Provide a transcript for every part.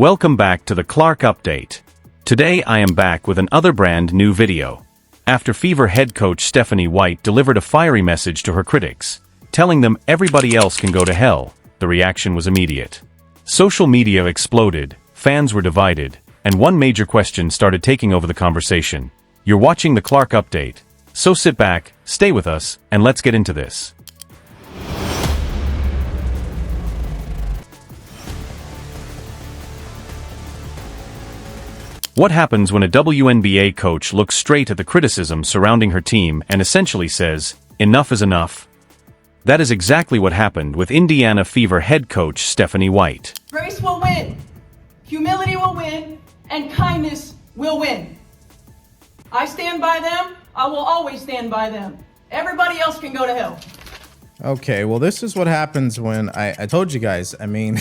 Welcome back to the Clark Update. Today I am back with another brand new video. After Fever head coach Stephanie White delivered a fiery message to her critics, telling them everybody else can go to hell, the reaction was immediate. Social media exploded, fans were divided, and one major question started taking over the conversation. You're watching the Clark Update, so sit back, stay with us, and let's get into this. What happens when a WNBA coach looks straight at the criticism surrounding her team and essentially says, "Enough is enough"? That is exactly what happened with Indiana Fever head coach Stephanie White. Grace will win, humility will win, and kindness will win. I stand by them, I will always stand by them. Everybody else can go to hell. Okay, well, this is what happens when I told you guys. I mean,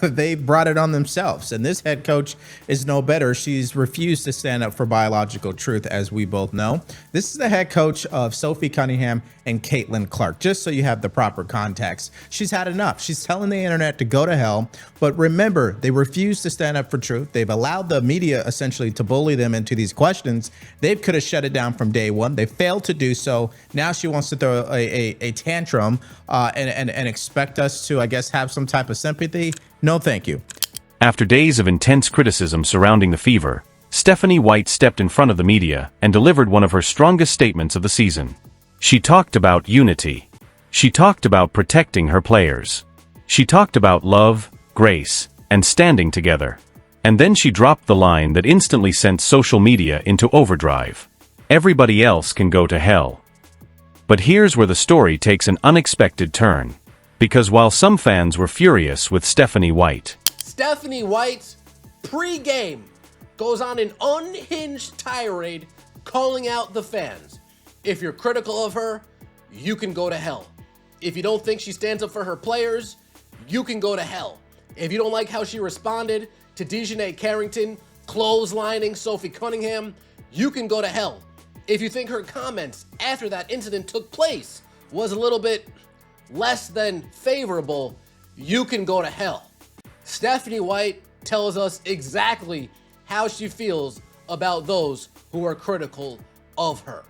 they brought it on themselves, and this head coach is no better. She's refused to stand up for biological truth, as we both know. This is the head coach of Sophie Cunningham and Caitlin Clark, just so you have the proper context. She's had enough. She's telling the internet to go to hell, but remember, they refuse to stand up for truth. They've allowed the media essentially to bully them into these questions. They could have shut it down from day one. They failed to do so. Now she wants to throw a tantrum and expect us to, I guess, have some type of sympathy. No, thank you. After days of intense criticism surrounding the Fever, Stephanie White stepped in front of the media and delivered one of her strongest statements of the season. She talked about unity. She talked about protecting her players. She talked about love, grace, and standing together. And then she dropped the line that instantly sent social media into overdrive. Everybody else can go to hell. But here's where the story takes an unexpected turn. Because while some fans were furious with Stephanie White, Stephanie White, pre-game, goes on an unhinged tirade calling out the fans. If you're critical of her, you can go to hell. If you don't think she stands up for her players, you can go to hell. If you don't like how she responded to Dejanay Carrington clotheslining Sophie Cunningham, you can go to hell. If you think her comments after that incident took place was a little bit less than favorable, you can go to hell. Stephanie White tells us exactly how she feels about those who are critical of her.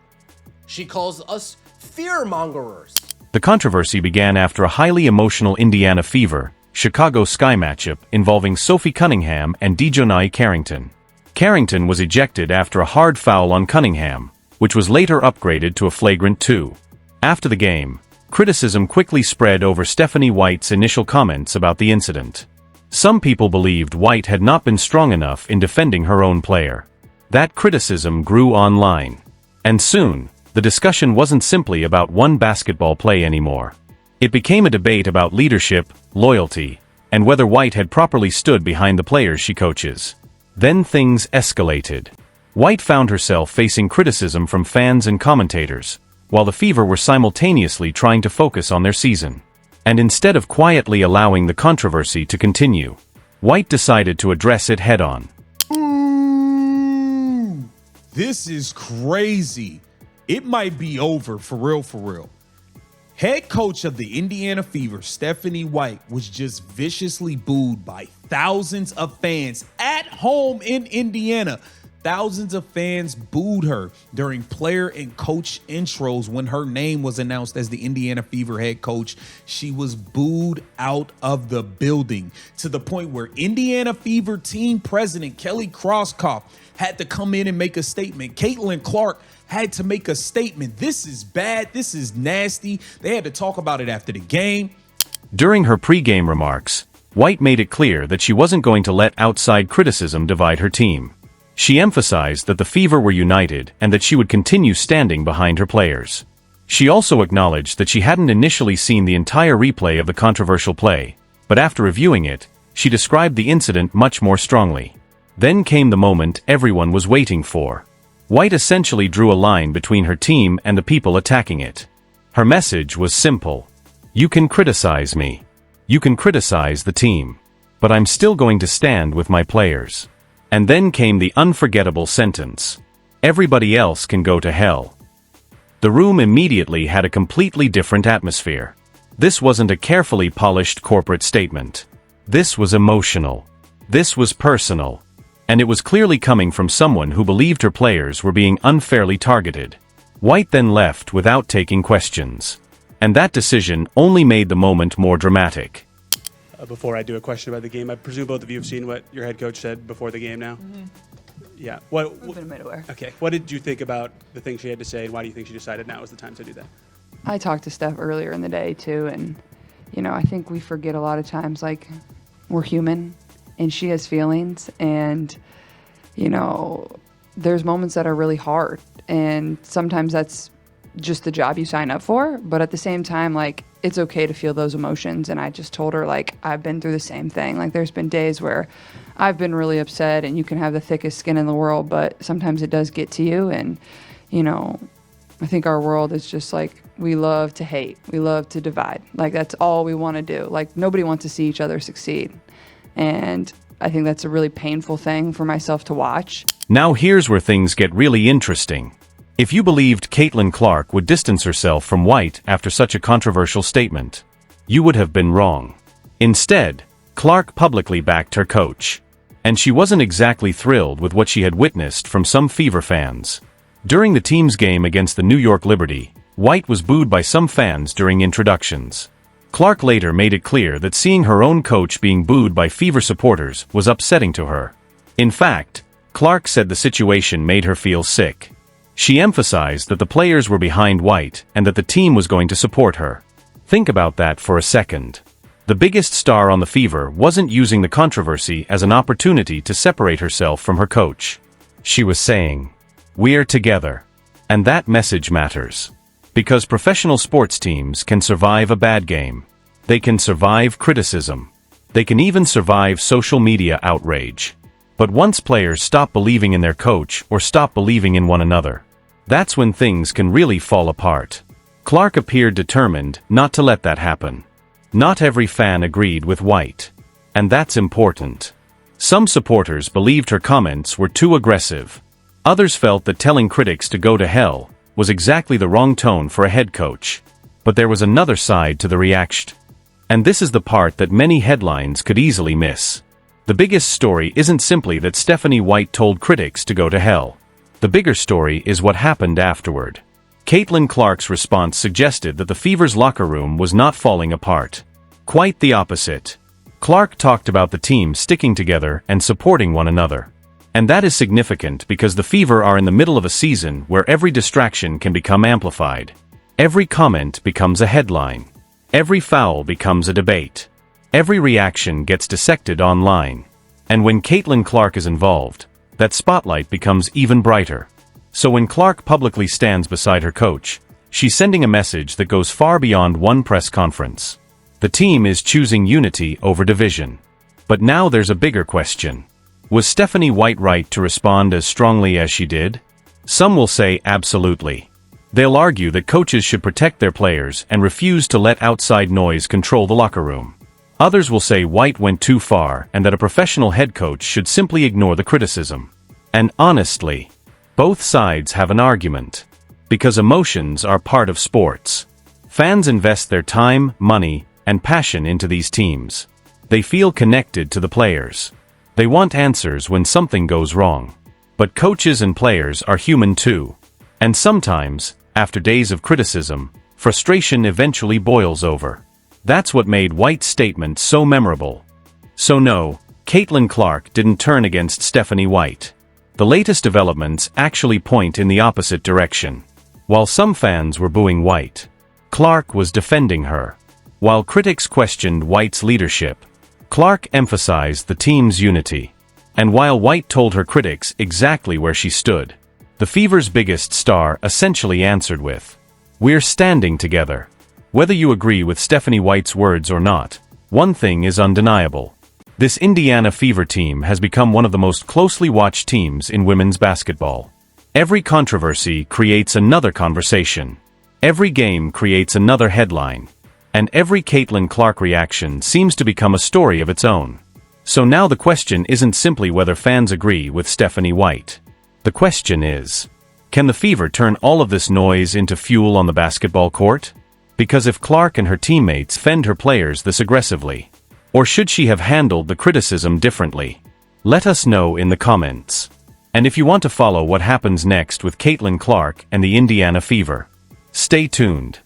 She calls us fear-mongerers. the controversy began after a highly emotional Indiana Fever, Chicago Sky matchup involving Sophie Cunningham and Dejanay Carrington. Carrington was ejected after a hard foul on Cunningham, which was later upgraded to a flagrant 2. After the game, criticism quickly spread over Stephanie White's initial comments about the incident. Some people believed White had not been strong enough in defending her own player. That criticism grew online. And soon, the discussion wasn't simply about one basketball play anymore. It became a debate about leadership, loyalty, and whether White had properly stood behind the players she coaches. Then things escalated. White found herself facing criticism from fans and commentators, while the Fever were simultaneously trying to focus on their season. And instead of quietly allowing the controversy to continue, White decided to address it head-on. Ooh, this is crazy. It might be over for real, for real. Head coach of the Indiana Fever, Stephanie White, was just viciously booed by thousands of fans at home in Indiana. Thousands of fans booed her during player and coach intros when her name was announced as the Indiana Fever head coach. She was booed out of the building to the point where Indiana Fever team president Kelly Crosskopf had to come in and make a statement. Caitlin Clark had to make a statement. This is bad. This is nasty. They had to talk about it after the game. During her pre-game remarks, White made it clear that she wasn't going to let outside criticism divide her team. She emphasized that the Fever were united and that she would continue standing behind her players. She also acknowledged that she hadn't initially seen the entire replay of the controversial play, but after reviewing it, she described the incident much more strongly. Then came the moment everyone was waiting for. White essentially drew a line between her team and the people attacking it. Her message was simple. You can criticize me. You can criticize the team. But I'm still going to stand with my players. And then came the unforgettable sentence. Everybody else can go to hell. The room immediately had a completely different atmosphere. This wasn't a carefully polished corporate statement. This was emotional. This was personal. And it was clearly coming from someone who believed her players were being unfairly targeted. White then left without taking questions. And that decision only made the moment more dramatic. Before I do a question about the game, I presume both of you have seen what your head coach said before the game now? Mm-hmm. Yeah. I've been made aware. Okay. What did you think about the things she had to say, and why do you think she decided now was the time to do that? I talked to Steph earlier in the day, too, and, I think we forget a lot of times, like, we're human, and she has feelings, and, there's moments that are really hard, and sometimes that's just the job you sign up for, but at the same time, like, it's okay to feel those emotions. And I just told her, like, I've been through the same thing. Like, there's been days where I've been really upset, and you can have the thickest skin in the world, but sometimes it does get to you. And, I think our world is just like, we love to hate. We love to divide. Like, that's all we want to do. Like, nobody wants to see each other succeed. And I think that's a really painful thing for myself to watch. Now here's where things get really interesting. If you believed Caitlin Clark would distance herself from White after such a controversial statement, you would have been wrong. Instead, Clark publicly backed her coach. And she wasn't exactly thrilled with what she had witnessed from some Fever fans. During the team's game against the New York Liberty, White was booed by some fans during introductions. Clark later made it clear that seeing her own coach being booed by Fever supporters was upsetting to her. In fact, Clark said the situation made her feel sick. She emphasized that the players were behind White and that the team was going to support her. Think about that for a second. The biggest star on the Fever wasn't using the controversy as an opportunity to separate herself from her coach. She was saying, "We're together." And that message matters. Because professional sports teams can survive a bad game. They can survive criticism. They can even survive social media outrage. But once players stop believing in their coach or stop believing in one another, that's when things can really fall apart. Clark appeared determined not to let that happen. Not every fan agreed with White. And that's important. Some supporters believed her comments were too aggressive. Others felt that telling critics to go to hell was exactly the wrong tone for a head coach. But there was another side to the reaction. And this is the part that many headlines could easily miss. The biggest story isn't simply that Stephanie White told critics to go to hell. The bigger story is what happened afterward. Caitlin Clark's response suggested that the Fever's locker room was not falling apart. Quite the opposite. Clark talked about the team sticking together and supporting one another. And that is significant because the Fever are in the middle of a season where every distraction can become amplified. Every comment becomes a headline. Every foul becomes a debate. Every reaction gets dissected online. And when Caitlin Clark is involved, that spotlight becomes even brighter. So when Clark publicly stands beside her coach, she's sending a message that goes far beyond one press conference. The team is choosing unity over division. But now there's a bigger question. Was Stephanie White right to respond as strongly as she did? Some will say absolutely. They'll argue that coaches should protect their players and refuse to let outside noise control the locker room. Others will say White went too far and that a professional head coach should simply ignore the criticism. And honestly, both sides have an argument. Because emotions are part of sports. Fans invest their time, money, and passion into these teams. They feel connected to the players. They want answers when something goes wrong. But coaches and players are human too. And sometimes, after days of criticism, frustration eventually boils over. That's what made White's statement so memorable. So no, Caitlin Clark didn't turn against Stephanie White. The latest developments actually point in the opposite direction. While some fans were booing White, Clark was defending her. While critics questioned White's leadership, Clark emphasized the team's unity. And while White told her critics exactly where she stood, the Fever's biggest star essentially answered with, "We're standing together." Whether you agree with Stephanie White's words or not, one thing is undeniable. This Indiana Fever team has become one of the most closely watched teams in women's basketball. Every controversy creates another conversation. Every game creates another headline. And every Caitlin Clark reaction seems to become a story of its own. So now the question isn't simply whether fans agree with Stephanie White. The question is, can the Fever turn all of this noise into fuel on the basketball court? Because if Clark and her teammates fend her players this aggressively, Or should she have handled the criticism differently? Let us know in the comments. And if you want to follow what happens next with Caitlin Clark and the Indiana Fever, stay tuned.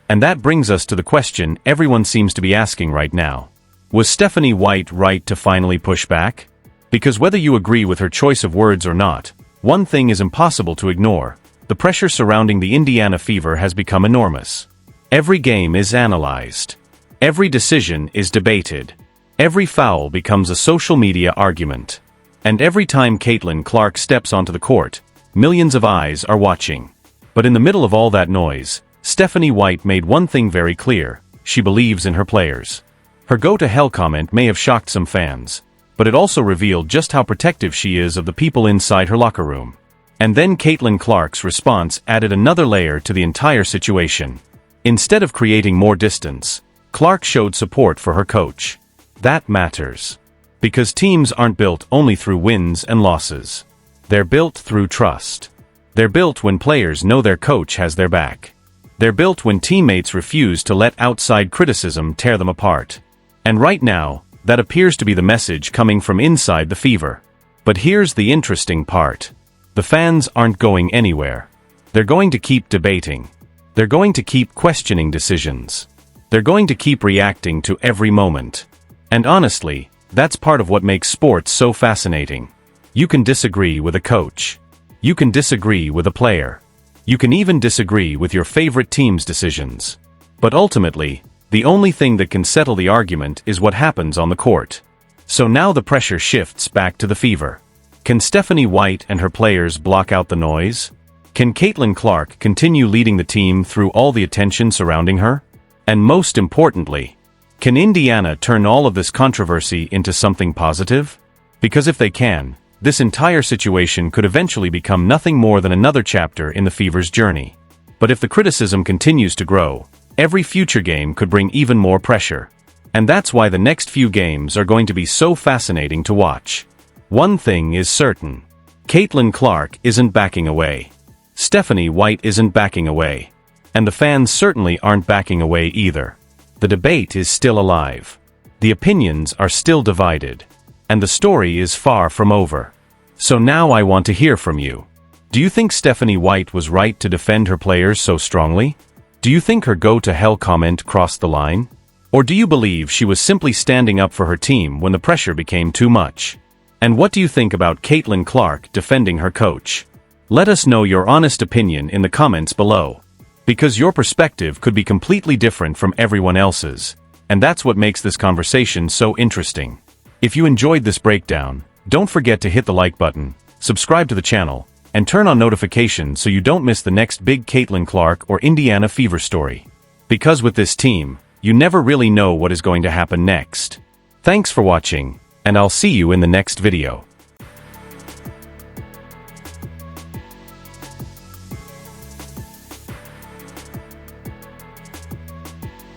And that brings us to the question everyone seems to be asking right now. Was Stephanie White right to finally push back? Because whether you agree with her choice of words or not, one thing is impossible to ignore. The pressure surrounding the Indiana Fever has become enormous. Every game is analyzed. Every decision is debated. Every foul becomes a social media argument. And every time Caitlin Clark steps onto the court, millions of eyes are watching. But in the middle of all that noise, Stephanie White made one thing very clear: she believes in her players. Her go-to-hell comment may have shocked some fans, but it also revealed just how protective she is of the people inside her locker room. And then Caitlin Clark's response added another layer to the entire situation. Instead of creating more distance, Clark showed support for her coach. That matters. Because teams aren't built only through wins and losses. They're built through trust. They're built when players know their coach has their back. They're built when teammates refuse to let outside criticism tear them apart. And right now, that appears to be the message coming from inside the Fever. But here's the interesting part. The fans aren't going anywhere. They're going to keep debating. They're going to keep questioning decisions. They're going to keep reacting to every moment. And honestly, that's part of what makes sports so fascinating. You can disagree with a coach. You can disagree with a player. You can even disagree with your favorite team's decisions. But ultimately, the only thing that can settle the argument is what happens on the court. So now the pressure shifts back to the Fever. Can Stephanie White and her players block out the noise? Can Caitlin Clark continue leading the team through all the attention surrounding her? And most importantly, can Indiana turn all of this controversy into something positive? Because if they can, this entire situation could eventually become nothing more than another chapter in the Fever's journey. But if the criticism continues to grow, every future game could bring even more pressure. And that's why the next few games are going to be so fascinating to watch. One thing is certain. Caitlin Clark isn't backing away. Stephanie White isn't backing away. And the fans certainly aren't backing away either. The debate is still alive. The opinions are still divided. And the story is far from over. So now I want to hear from you. Do you think Stephanie White was right to defend her players so strongly? Do you think her go-to-hell comment crossed the line? Or do you believe she was simply standing up for her team when the pressure became too much? And what do you think about Caitlin Clark defending her coach? Let us know your honest opinion in the comments below. Because your perspective could be completely different from everyone else's. And that's what makes this conversation so interesting. If you enjoyed this breakdown, don't forget to hit the like button, subscribe to the channel, and turn on notifications so you don't miss the next big Caitlin Clark or Indiana Fever story. Because with this team, you never really know what is going to happen next. Thanks for watching, and I'll see you in the next video.